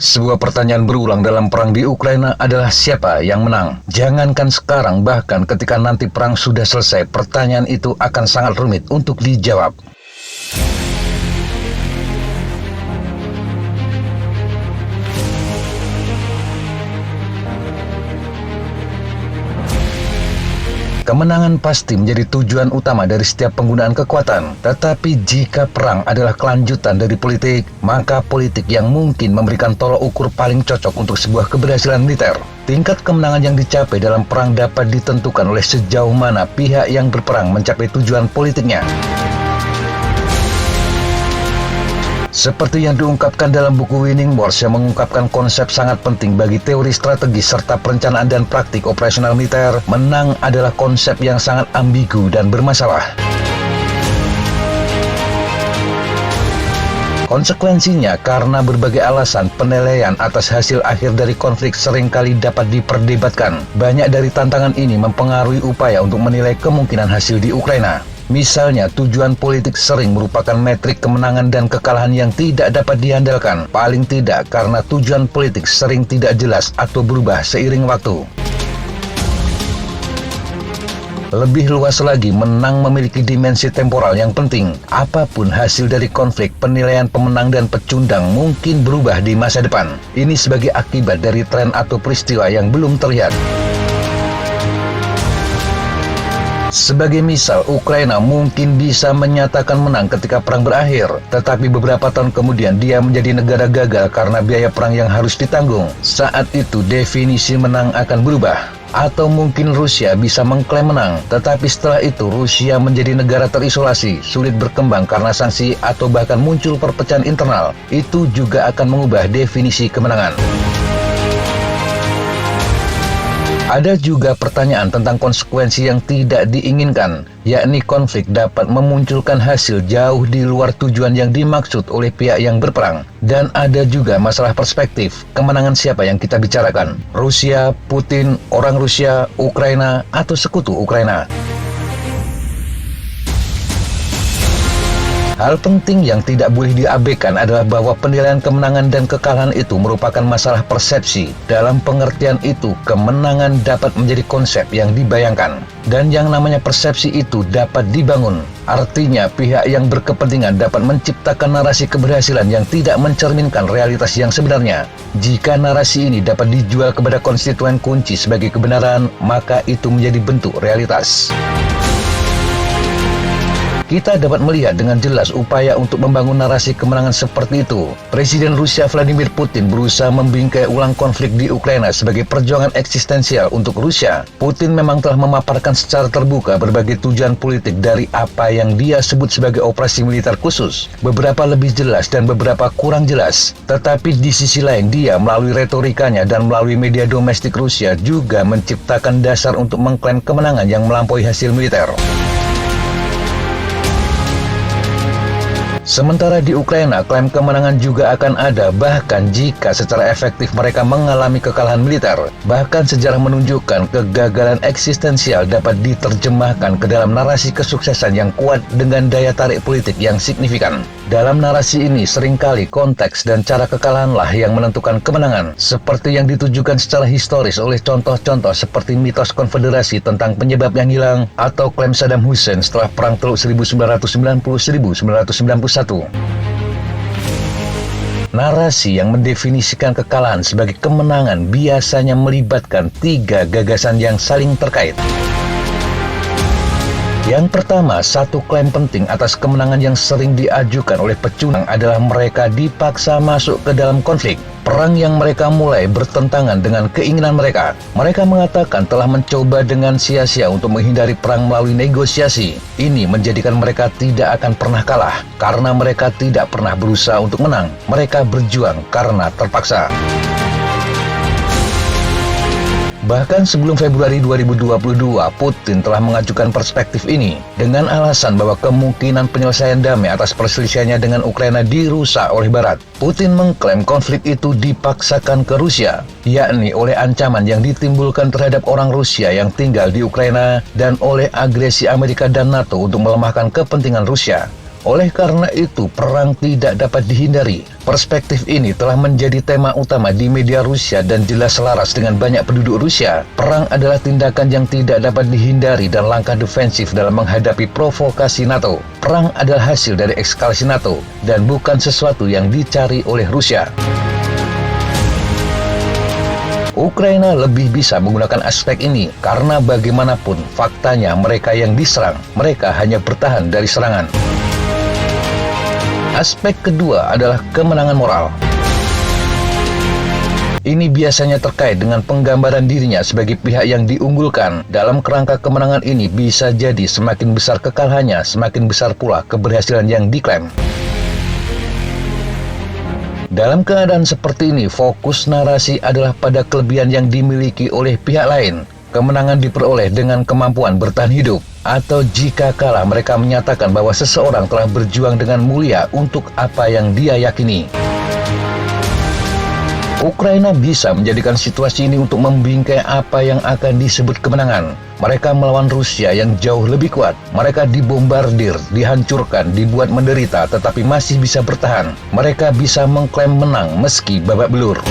Sebuah pertanyaan berulang dalam perang di Ukraina adalah siapa yang menang? Jangankan sekarang, bahkan ketika nanti perang sudah selesai, pertanyaan itu akan sangat rumit untuk dijawab. Kemenangan pasti menjadi tujuan utama dari setiap penggunaan kekuatan. Tetapi jika perang adalah kelanjutan dari politik, maka politik yang mungkin memberikan tolok ukur paling cocok untuk sebuah keberhasilan militer. Tingkat kemenangan yang dicapai dalam perang dapat ditentukan oleh sejauh mana pihak yang berperang mencapai tujuan politiknya. Seperti yang diungkapkan dalam buku Winning Wars yang mengungkapkan konsep sangat penting bagi teori strategis serta perencanaan dan praktik operasional militer, menang adalah konsep yang sangat ambigu dan bermasalah. Konsekuensinya, karena berbagai alasan, penilaian atas hasil akhir dari konflik seringkali dapat diperdebatkan. Banyak dari tantangan ini mempengaruhi upaya untuk menilai kemungkinan hasil di Ukraina. Misalnya, tujuan politik sering merupakan metrik kemenangan dan kekalahan yang tidak dapat diandalkan. Paling tidak karena tujuan politik sering tidak jelas atau berubah seiring waktu. Lebih luas lagi, menang memiliki dimensi temporal yang penting. Apapun hasil dari konflik, penilaian pemenang dan pecundang mungkin berubah di masa depan. Ini sebagai akibat dari tren atau peristiwa yang belum terlihat. Sebagai misal, Ukraina mungkin bisa menyatakan menang ketika perang berakhir, tetapi beberapa tahun kemudian dia menjadi negara gagal karena biaya perang yang harus ditanggung. Saat itu definisi menang akan berubah. Atau mungkin Rusia bisa mengklaim menang, tetapi setelah itu Rusia menjadi negara terisolasi, sulit berkembang karena sanksi atau bahkan muncul perpecahan internal. Itu juga akan mengubah definisi kemenangan. Ada juga pertanyaan tentang konsekuensi yang tidak diinginkan, yakni konflik dapat memunculkan hasil jauh di luar tujuan yang dimaksud oleh pihak yang berperang. Dan ada juga masalah perspektif, kemenangan siapa yang kita bicarakan? Rusia, Putin, orang Rusia, Ukraina, atau sekutu Ukraina? Hal penting yang tidak boleh diabaikan adalah bahwa penilaian kemenangan dan kekalahan itu merupakan masalah persepsi. Dalam pengertian itu, kemenangan dapat menjadi konsep yang dibayangkan. Dan yang namanya persepsi itu dapat dibangun. Artinya, pihak yang berkepentingan dapat menciptakan narasi keberhasilan yang tidak mencerminkan realitas yang sebenarnya. Jika narasi ini dapat dijual kepada konstituen kunci sebagai kebenaran, maka itu menjadi bentuk realitas. Kita dapat melihat dengan jelas upaya untuk membangun narasi kemenangan seperti itu. Presiden Rusia Vladimir Putin berusaha membingkai ulang konflik di Ukraina sebagai perjuangan eksistensial untuk Rusia. Putin memang telah memaparkan secara terbuka berbagai tujuan politik dari apa yang dia sebut sebagai operasi militer khusus. Beberapa lebih jelas dan beberapa kurang jelas. Tetapi di sisi lain, dia melalui retorikanya dan melalui media domestik Rusia juga menciptakan dasar untuk mengklaim kemenangan yang melampaui hasil militer. Sementara di Ukraina, klaim kemenangan juga akan ada bahkan jika secara efektif mereka mengalami kekalahan militer. Bahkan sejarah menunjukkan kegagalan eksistensial dapat diterjemahkan ke dalam narasi kesuksesan yang kuat dengan daya tarik politik yang signifikan. Dalam narasi ini seringkali konteks dan cara kekalahanlah yang menentukan kemenangan, seperti yang ditujukan secara historis oleh contoh-contoh seperti mitos konfederasi tentang penyebab yang hilang atau klaim Saddam Hussein setelah Perang Teluk 1990-1991. Narasi yang mendefinisikan kekalahan sebagai kemenangan biasanya melibatkan tiga gagasan yang saling terkait. Yang pertama, satu klaim penting atas kemenangan yang sering diajukan oleh pecundang adalah mereka dipaksa masuk ke dalam konflik. Perang yang mereka mulai bertentangan dengan keinginan mereka. Mereka mengatakan telah mencoba dengan sia-sia untuk menghindari perang melalui negosiasi. Ini menjadikan mereka tidak akan pernah kalah, karena mereka tidak pernah berusaha untuk menang. Mereka berjuang karena terpaksa. Bahkan sebelum Februari 2022, Putin telah mengajukan perspektif ini dengan alasan bahwa kemungkinan penyelesaian damai atas perselisihannya dengan Ukraina dirusak oleh Barat. Putin mengklaim konflik itu dipaksakan ke Rusia, yakni oleh ancaman yang ditimbulkan terhadap orang Rusia yang tinggal di Ukraina dan oleh agresi Amerika dan NATO untuk melemahkan kepentingan Rusia. Oleh karena itu, perang tidak dapat dihindari. Perspektif ini telah menjadi tema utama di media Rusia dan jelas selaras dengan banyak penduduk Rusia. Perang adalah tindakan yang tidak dapat dihindari dan langkah defensif dalam menghadapi provokasi NATO. Perang adalah hasil dari eskalasi NATO dan bukan sesuatu yang dicari oleh Rusia. Ukraina lebih bisa menggunakan aspek ini karena bagaimanapun faktanya mereka yang diserang, mereka hanya bertahan dari serangan. Aspek kedua adalah kemenangan moral. Ini biasanya terkait dengan penggambaran dirinya sebagai pihak yang diunggulkan. Dalam kerangka kemenangan ini bisa jadi semakin besar kekalahannya, semakin besar pula keberhasilan yang diklaim. Dalam keadaan seperti ini, fokus narasi adalah pada kelebihan yang dimiliki oleh pihak lain. Kemenangan diperoleh dengan kemampuan bertahan hidup, atau jika kalah mereka menyatakan bahwa seseorang telah berjuang dengan mulia untuk apa yang dia yakini. Ukraina bisa menjadikan situasi ini untuk membingkai apa yang akan disebut kemenangan. Mereka melawan Rusia yang jauh lebih kuat. Mereka dibombardir, dihancurkan, dibuat menderita, tetapi masih bisa bertahan. Mereka bisa mengklaim menang meski babak belur.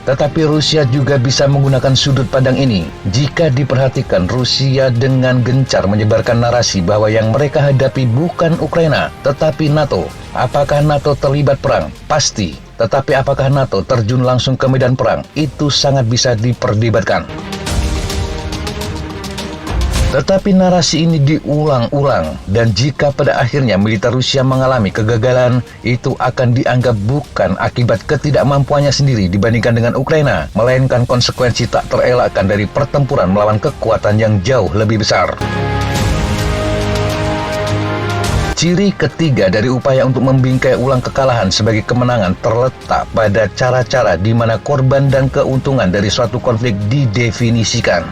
Tetapi Rusia juga bisa menggunakan sudut pandang ini. Jika diperhatikan, Rusia dengan gencar menyebarkan narasi bahwa yang mereka hadapi bukan Ukraina, tetapi NATO. Apakah NATO terlibat perang? Pasti. Tetapi apakah NATO terjun langsung ke medan perang? Itu sangat bisa diperdebatkan. Tetapi narasi ini diulang-ulang, dan jika pada akhirnya militer Rusia mengalami kegagalan, itu akan dianggap bukan akibat ketidakmampuannya sendiri dibandingkan dengan Ukraina, melainkan konsekuensi tak terelakkan dari pertempuran melawan kekuatan yang jauh lebih besar. Ciri ketiga dari upaya untuk membingkai ulang kekalahan sebagai kemenangan terletak pada cara-cara di mana korban dan keuntungan dari suatu konflik didefinisikan.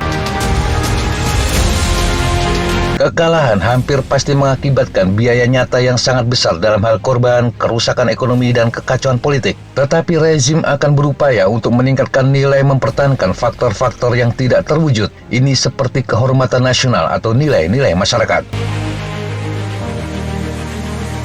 Kekalahan hampir pasti mengakibatkan biaya nyata yang sangat besar dalam hal korban, kerusakan ekonomi, dan kekacauan politik. Tetapi rezim akan berupaya untuk meningkatkan nilai mempertahankan faktor-faktor yang tidak terwujud. Ini seperti kehormatan nasional atau nilai-nilai masyarakat.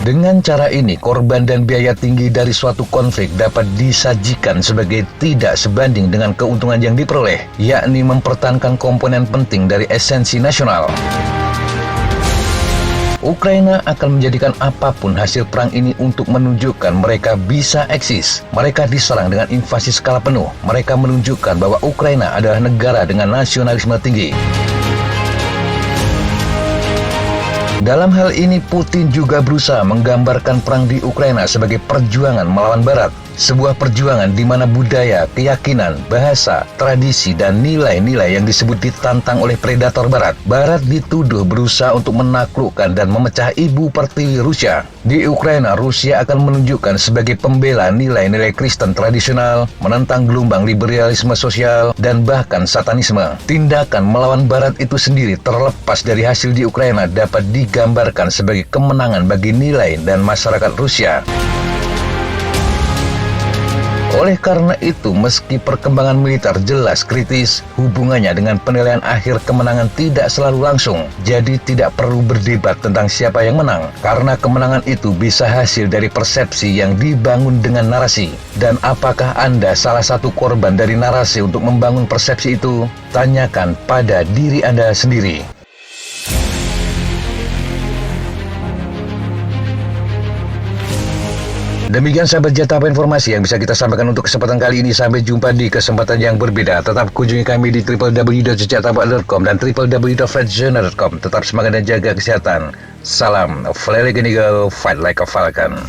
Dengan cara ini, korban dan biaya tinggi dari suatu konflik dapat disajikan sebagai tidak sebanding dengan keuntungan yang diperoleh, yakni mempertahankan komponen penting dari esensi nasional. Ukraina akan menjadikan apapun hasil perang ini untuk menunjukkan mereka bisa eksis. Mereka diserang dengan invasi skala penuh. Mereka menunjukkan bahwa Ukraina adalah negara dengan nasionalisme tinggi. Dalam hal ini, Putin juga berusaha menggambarkan perang di Ukraina sebagai perjuangan melawan Barat. Sebuah perjuangan di mana budaya, keyakinan, bahasa, tradisi, dan nilai-nilai yang disebut ditantang oleh predator Barat. Barat dituduh berusaha untuk menaklukkan dan memecah ibu pertiwi Rusia. Di Ukraina, Rusia akan menunjukkan sebagai pembela nilai-nilai Kristen tradisional, menentang gelombang liberalisme sosial, dan bahkan satanisme. Tindakan melawan Barat itu sendiri terlepas dari hasil di Ukraina dapat digambarkan sebagai kemenangan bagi nilai dan masyarakat Rusia. Oleh karena itu, meski perkembangan militer jelas kritis, hubungannya dengan penilaian akhir kemenangan tidak selalu langsung. Jadi tidak perlu berdebat tentang siapa yang menang, karena kemenangan itu bisa hasil dari persepsi yang dibangun dengan narasi. Dan apakah Anda salah satu korban dari narasi untuk membangun persepsi itu? Tanyakan pada diri Anda sendiri. Demikian sahabat Jetapa informasi yang bisa kita sampaikan untuk kesempatan kali ini. Sampai jumpa di kesempatan yang berbeda. Tetap kunjungi kami di www.jetapa.com dan www.fredjournal.com. Tetap semangat dan jaga kesehatan. Salam Fly Like an Eagle, Fight Like a Falcon.